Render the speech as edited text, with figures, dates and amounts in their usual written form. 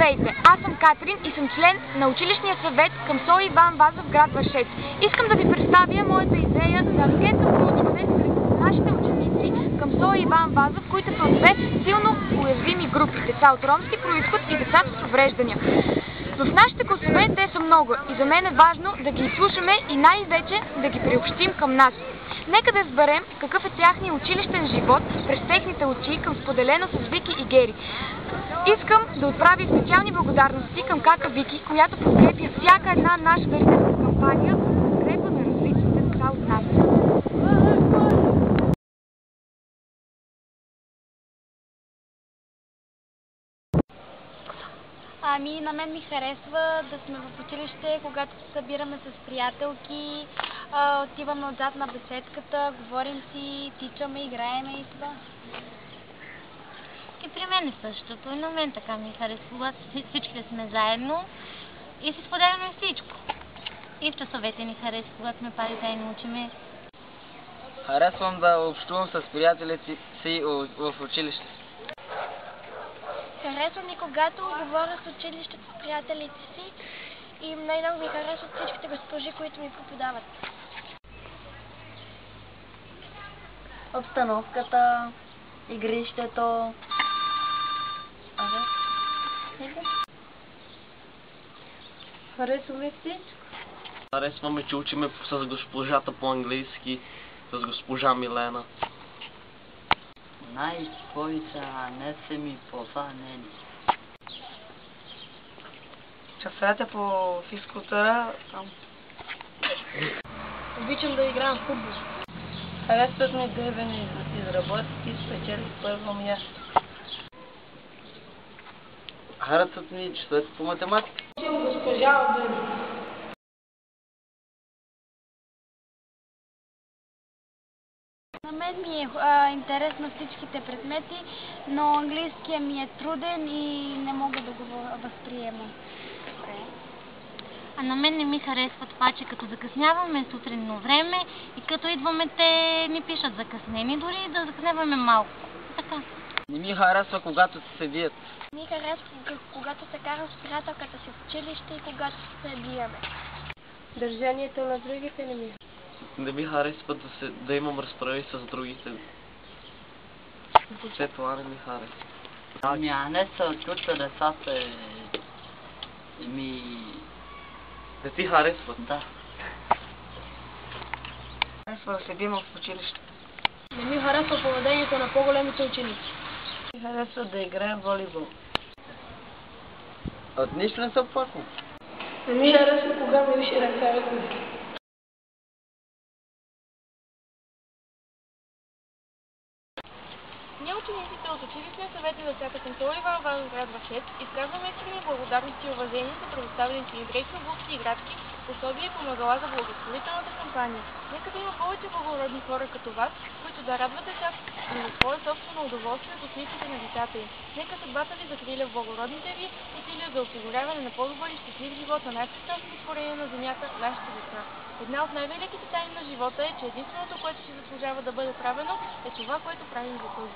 Здравейте, аз съм Катрин и съм член на училищния съвет към СОУ „Иван Вазов“ град Вършец. Искам да ви представя моята идея за анкетно проучване сред нашите ученици към СОУ „Иван Вазов“, които са от две силно уязвими групи – деца от ромски произход и децата с увреждания. В нашите класове те са много и за мен е важно да ги изслушаме и най-вече да ги приобщим към нас. Нека да разберем какъв е тяхният училищен живот през техните очи, към споделено с Вики и Гери. Искам да отправя специални благодарности към кака Вики, която подкрепя всяка една наша дарителна кампания в подкрепа на различните деца от нас. На мен ми харесва да сме в училище, когато се събираме с приятелки, отиваме отзад на беседката, говорим си, тичаме, играеме и това. И при мен е същото. И на мен така ми харесва, когато всички сме заедно и си споделяме всичко. И в часовете ни харесва, когато сме пали тайно учиме. Харесвам да общувам с приятелите си в училище. Харесва ми, когато говоря с училището с приятелите си и най-много ми харесват всичките госпожи, които ми преподават. Обстановката, игрището. Харесваме всичко. Харесваме, че учиме с госпожата по-английски, с госпожа Милена. Най-повече не се ми позванени. Часовете по физкултура там. Обичам да играя в футбол. Харесват ми дървени изработки и спечелих първо място. Харесват ми часовете по математика. Госпожа Обърни. На мен ми е интересно всичките предмети, но английския ми е труден и не мога да го възприемам. А на мен не ми харесва това, че като закъсняваме сутринно време и като идваме те ни пишат закъснени, дори да закъсняваме малко. Така. Не ми харесва, когато се бият. Ми харесва, когато се карам с приятелката си в училище и когато се биеме. Държанието на другите не ми. Не ми харесва да имам разправи с другите. Все това не ми харесва. А не се очута децата Не ти харесва? Да. Харесва да седим в училище. Не ми харесва поведението на по-големите ученици. Ми харесва да играем волейбол. От нищо не съм плакал. Не ми харесва кога ми виши ръкавите. Ние, учениците от училищния съвет на децата към СОУ „Иван Вазов“ град Вършец, изказваме искрени благодарности и уважение за предоставените ни дрехи, обувки, играчки, пособия и помагала за благотворителната кампания. Нека да има повече благородни хора като вас, които да радват децата и за свое собствено удоволствие от усмивките на децата им. Нека съдбата ви закриля в благородните ви усилия за осигуряване на по-добър и щастлив живот на най-прекрасното творение на земята, нашите деца. Една от най-великите тайни на живота е, че единственото, което си заслужава да бъде правено, е това, което правим за първо.